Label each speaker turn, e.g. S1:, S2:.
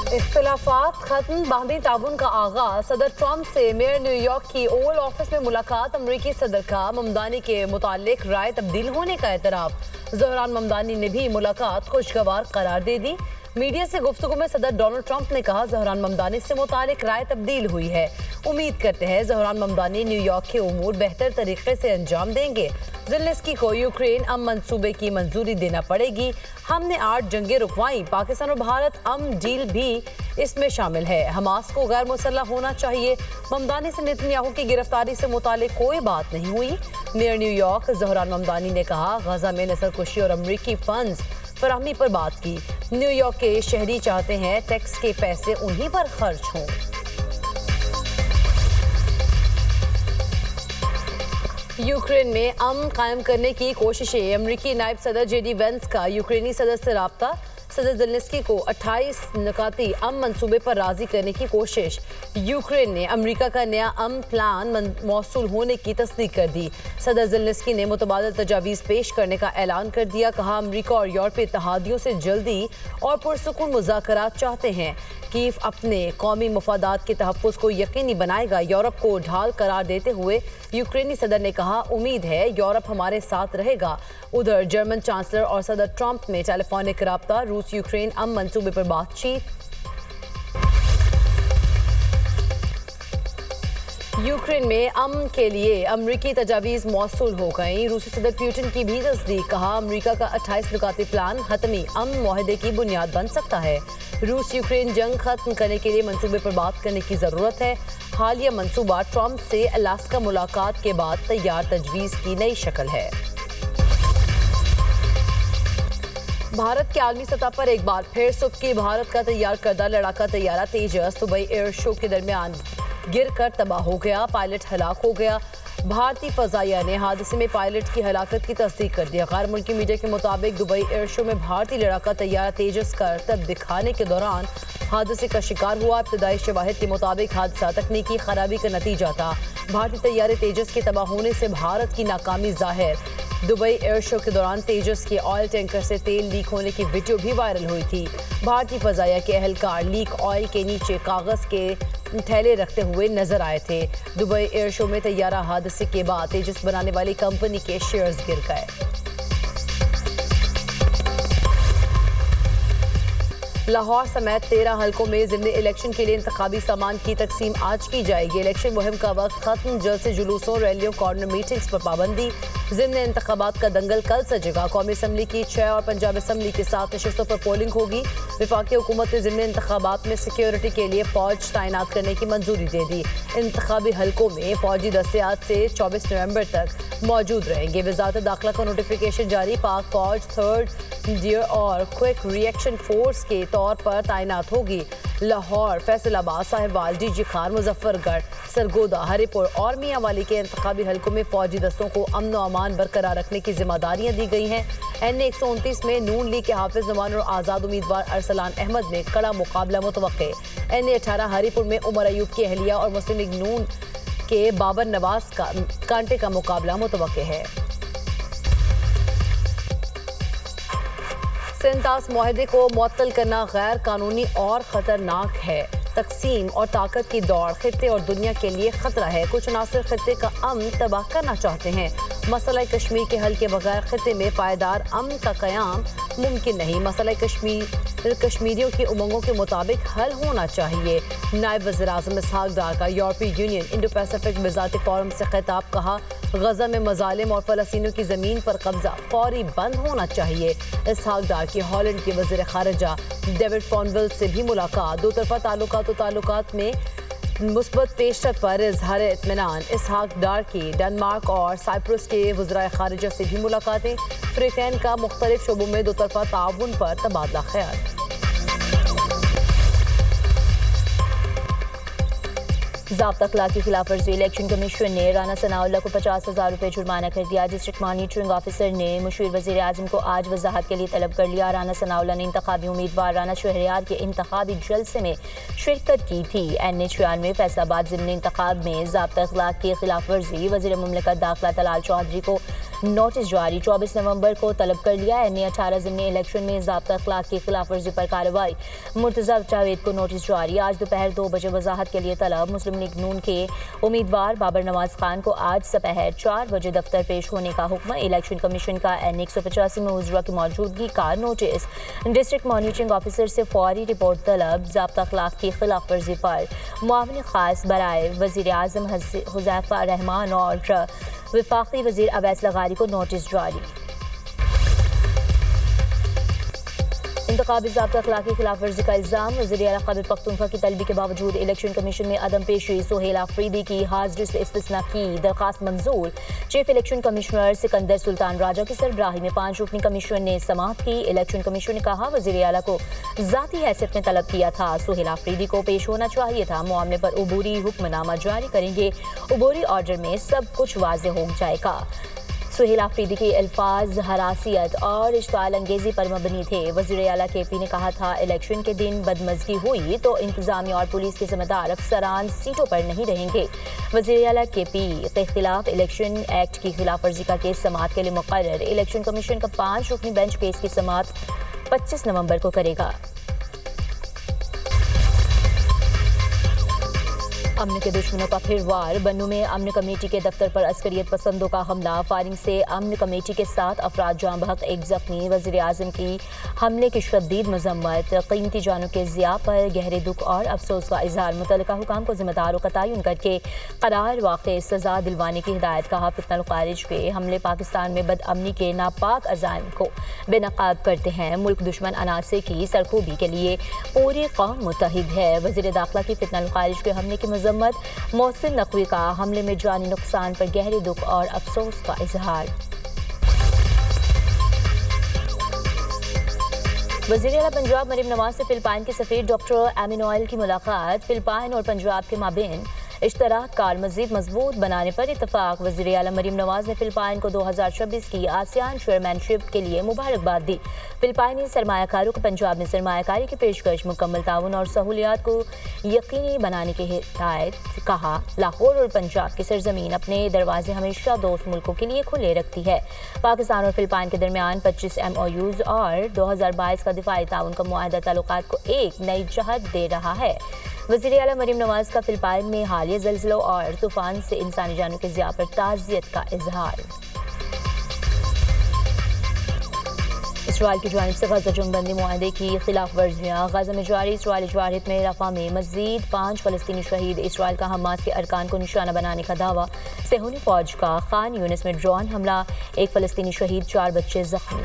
S1: इख्तिलाफात खत्म, बाहमी ताउन का आगाज। सदर ट्रंप से मेयर न्यूयॉर्क की ओवल ऑफिस में मुलाकात। अमरीकी सदर का ममदानी के मुतालिक राय तब्दील होने का एतराफ। ज़हरान ममदानी ने भी मुलाकात खुशगवार करार दे दी। मीडिया से गुफ्तगू में सदर डोनाल्ड ट्रंप ने कहा, ज़हरान ममदानी से मुतालिक राय तब्दील हुई है। उम्मीद करते हैं ज़हरान ममदानी न्यूयॉर्क के उमूर बेहतर तरीके से अंजाम देंगे। ज़ेलेंस्की को यूक्रेन अम मंसूबे की मंजूरी देना पड़ेगी। हमने 8 जंगें रुकवाई। पाकिस्तान और भारत अम डील भी इसमें शामिल है। हमास को गैर मुसल्लह होना चाहिए। ममदानी से नेतन्याहू की गिरफ्तारी से मुतालिक कोई बात नहीं हुई। मेयर न्यूयॉर्क ज़हरान ममदानी ने कहा, गजा में नस्लकुशी और अमरीकी फंड्स फराहमी पर बात की। न्यूयॉर्क के शहरी चाहते हैं टैक्स के पैसे उन्हीं पर खर्च हों। यूक्रेन में अमन कायम करने की कोशिशें। अमरीकी नायब सदर जेडी वेंस का यूक्रेनी सदर से राब्ता। सदर ज़ेलेंस्की को 28 नुकाती अमन मंसूबे पर राजी करने की कोशिश। यूक्रेन ने अमेरिका का नया अमन प्लान मौसूल होने की तस्दीक कर दी। सदर ज़ेलेंस्की ने मुतबादल तजावीज़ पेश करने का ऐलान कर दिया। कहा, अमेरिका और यूरोपीय इत्तेहादियों से जल्दी और पुरसुकून मुज़ाकरात चाहते हैं। कीव अपने कौमी मफादात के तहफ़्फ़ुज़ को यकीनी बनाएगा। यूरोप को ढाल करार देते हुए यूक्रेनी सदर ने कहा, उम्मीद है यूरोप हमारे साथ रहेगा। उधर जर्मन चांसलर और सदर ट्रंप में टेलीफोनिक राब्ता। रूस यूक्रेन अमन मंसूबे पर बातचीत। यूक्रेन में अमन के लिए अमरीकी तजावीज़ मौसूल हो गई। रूसी सदर पुतिन की भी तस्दीक। कहा, अमरीका का 28 नुकाती प्लान हतमी अमन मुआहदे की बुनियाद बन सकता है। रूस यूक्रेन जंग खत्म करने के लिए मंसूबे पर बात करने की ज़रूरत है। हालिया मंसूबा ट्रंप से अलास्का मुलाकात के बाद तैयार तजवीज़ की नई शक्ल है। भारत के आलमी सतह पर एक बार फिर सुबह भारत का तैयार करदा लड़ाका तैयारा तेजस दुबई एयर शो के दरमियान गिरकर तबाह हो गया। पायलट हलाक हो गया। भारतीय फजाइया ने हादसे में पायलट की हलाकत की तस्दीक कर दिया। गैर मुल्की मीडिया के मुताबिक दुबई एयर शो में भारतीय लड़ाका तैयारा तेजस का करतब दिखाने के दौरान हादसे का शिकार हुआ। इब्तदाई शवाहिद के मुताबिक हादसा तकनीकी खराबी का नतीजा था। भारतीय तैयारे तेजस के तबाह होने से भारत की नाकामी जाहिर। दुबई एयर शो के दौरान तेजस के ऑयल टैंकर से तेल लीक होने की वीडियो भी वायरल हुई थी। भारतीय फजाइया के एहलकार लीक ऑयल के नीचे कागज के थैले रखते हुए नजर आए थे। दुबई एयर शो में तैयारा हादसे के बाद तेजस बनाने वाली कंपनी के शेयर्स गिर गए। लाहौर समेत 13 हलकों में ज़िमनी इलेक्शन के लिए इंतखाबी सामान की तकसीम आज की जाएगी। इलेक्शन मुहिम का वक्त खत्म। जलसे जुलूसों रैलियों कॉर्नर मीटिंग्स पर पाबंदी। ज़िमनी इंतखाबात का दंगल कल सजेगा। कौमी असम्बली की 6 और पंजाब असम्बली की 7 नशस्तों पर पोलिंग होगी। वफाकी हुकूमत ने ज़िमनी इंतखाबात में सिक्योरिटी के लिए फ़ौज तैनात करने की मंजूरी दे दी। इंतखाबी हलकों में फ़ौजी दस्ते आज से 24 नवंबर तक मौजूद रहेंगे। वज़ारत दाखिला का नोटिफिकेशन जारी। पाक फ़ौज 3rd डियर और क्विक रिएक्शन फोर्स के तौर पर तैनात होगी। लाहौर, फैसलाबाद, साहिवाल, डीजी खान, मुजफ्फरगढ़, सरगोदा, हरिपुर और मियांवाली के इंतखाबी हलकों में फौजी दस्तों को अमन व अमान बरकरार रखने की जिम्मेदारियां दी गई हैं। NA 129 में नून लीग के हाफिज नुमान और आज़ाद उम्मीदवार अरसलान अहमद में कड़ा मुकाबला मुतवक्के। NA 18 हरिपुर में उमर अयूब की अहलिया और मुस्लिम लीग नून के बाबर नवाज का कांटे का मुकाबला मुतवक्के है। सेंटास मुआहदे को मुअत्तल करना गैर कानूनी और ख़तरनाक है। तकसीम और ताकत की दौड़ खित्ते और दुनिया के लिए खतरा है। कुछ अनासर खित्ते का अमन तबाह करना चाहते हैं। मसला कश्मीर के हल के बगैर खित्ते में पायदार अमन का क़याम मुमकिन नहीं। मसला कश्मीरियों की उमंगों के मुताबिक हल होना चाहिए। नायब वज़ीर-ए-आज़म इसहाक डार का यूरोपीय यूनियन इंडो पैसिफिक मिज़ाती फोरम से खिताब। कहा, गजा में मज़ालिम और फ़लस्तीनियों की ज़मीन पर कब्जा फौरी बंद होना चाहिए। इसहाक डार की हॉलैंड के वज़ीर ख़ारिजा डेविड फॉनवेल से भी मुलाकात। दो तरफ़ा ताल्लुकात में मुस्बत पेशरफ पर इज़हार इत्मीनान। इसहाक डार की डेनमार्क और साइप्रस के वज़राए ख़ारिजा से भी मुलाकातें। फ़रीक़ैन का मुख्तलिफ शोबों में दो तरफ़ा ताउन पर तबादला ख्याल। ज़ाब्ता अखलाक की खिलाफ वर्जी। इलेक्शन कमीशन ने राना सनाउल्लाह को 50,000 रुपये जुर्माना कर दिया। डिस्ट्रिक्ट मॉनिटरिंग ऑफिसर ने मुशीर वज़ीर आज़म को आज वजाहत के लिए तलब कर लिया। राना सनाउल्लाह ने इंतखाबी उम्मीदवार राना शहरियार के इंतखाबी जलसे में शिरकत की थी। NA 96 फैसलाबाद ज़िमनी इंतखाब में ज़ाब्ता अखलाक की खिलाफ वर्जी। वज़ीर मुमलिकत दाखिला तलाल चौधरी को
S2: नोटिस जारी। 24 नवंबर को तलब कर लिया। NA 18 ज़िमनी इलेक्शन में ज़ाब्ता अखलाक की खिलाफ वर्जी पर कार्रवाई। मुर्तज़ा जावेद को नोटिस जारी। आज दोपहर 2 बजे वजाहत के लिए तलब। मुस्लिम लीग नून के उम्मीदवार बाबर नवाज खान को आज दोपहर 4 बजे दफ्तर पेश होने का हुक्म। इलेक्शन कमीशन का NA 185 में उज़रा की मौजूदगी का नोटिस। डिस्ट्रिक्ट मॉनिटरिंग ऑफिसर से फौरी रिपोर्ट तलब। ज़ाब्ता अखलाक की खिलाफ वर्जी पर मुआविन खास बराए वज़ीर आज़म हुज़ैफा रहमान और वफाकी वज़ीर अवैस लगारी को नोटिस जारी। इंतखाबी ज़ाब्ता अखलाकी खिलाफ वर्जी का इल्ज़ाम। वज़ीर आला ख़ैबर पख्तूनख्वा की तलबी के बावजूद इलेक्शन कमीशन में अदम पेशी। सुहेल आफरीदी की हाज़िरी से इस्तिस्ना की दरख्वास्त मंजूर। Chief election commissioner Sikandar Sultan Raja की सरबराही में 5 रुकनी कमीशन ने समाअत की। इलेक्शन कमीशन ने कहा वज़ीर आला को ज़ाती हैसियत में तलब किया था। सुहेल आफरीदी को पेश होना चाहिए था। मामले पर उबूरी हुक्मनामा जारी करेंगे। उबूरी ऑर्डर में सब कुछ वाज़ेह हो जाएगा। सुहेल आफरीदी के अल्फाज हरासियत और इश्ताल अंगेजी पर मबनी थे। वज़ीर आला KP ने कहा था इलेक्शन के दिन बदमज़गी हुई तो इंतजामिया और पुलिस के जिम्मेदार अफसरान सीटों पर नहीं रहेंगे। वज़ीर आला KP के खिलाफ इलेक्शन एक्ट की खिलाफ वर्जी का केस समाअत के लिए मुकर्रर। इलेक्शन कमीशन का 5 रुकनी बेंच केस की समाअत 25 नवंबर को करेगा। अमन के दुश्मनों का फिर वार। बन्नू में अमन कमेटी के दफ्तर पर अस्करियत पसंदों का हमला। फायरिंग से अमन कमेटी के 7 अफराद जाँ बहक, 1 जख्मी। वज़ीर आज़म की हमले की शदीद मजम्मत। कीमती जानों के ज़िया पर गहरे दुख और अफसोस का इजहार। मुतल्लिका हुकाम को जिम्मेदारों का तयन करके करार वाक़ई सज़ा दिलवाने की हिदायत। कहा फितनल खारिज के हमले पाकिस्तान में बदअमनी के नापाक अज़ाइम को बेनकाब करते हैं। मुल्क दुश्मन अनासर की सरखूबी के लिए पूरी कौम मुत्तहिद है। वज़ीर दाखिला की फितनल खारिज के हमले की मोहसिन नकवी का हमले में जानी नुकसान पर गहरे दुख और अफसोस का इजहार। वज़ीर आला पंजाब मरीम नवाज से फिलिपाइन के सफ़ीर डॉक्टर एमिनोइल की मुलाकात। फिलिपाइन और पंजाब के माबेन इश्तराक कार मज़ीद मजबूत बनाने पर इत्तफाक। वज़ीर आला मरीम नवाज ने फिलिपाइन को 2026 की आसियान चेयरमैनशिप के लिए मुबारकबाद दी। फिलिपाइनी सरमायाकारों को पंजाब में सरमायाकारी की पेशकश, मुकम्मल ताउन और सहूलियात को यकीनी बनाने की हिदायत। कहा लाहौर और पंजाब की सरजमीन अपने दरवाजे हमेशा दोस्त मुल्कों के लिए खुले रखती है। पाकिस्तान और फिलिपाइन के दरमियान 25 MOUs और 2022 का दिफाई ताउन का मुआहदा ताल्लुकात को एक नई जहत दे रहा है। वज़ीर आला मरीम नवाज का फिलिपाइन में हालिया ज़ल्ज़लों और तूफ़ान से इंसानी जानों के ज़िया पर ताज़ियत का इजहार। इसराइल की जानिब से गज़ा जंगबंदी मुआहदे की खिलाफ वर्जियाँ। गज़ा में जारी इसराइली जवारहित में रफ़ा में मज़ीद 5 फ़लस्तीनी शहीद। इसराइल का हमास के अरकान को निशाना बनाने का दावा। सेहूनी फ़ौज का खान यूनिस में ड्रोन हमला, 1 फ़लस्तीनी शहीद, 4 बच्चे ज़ख्मी।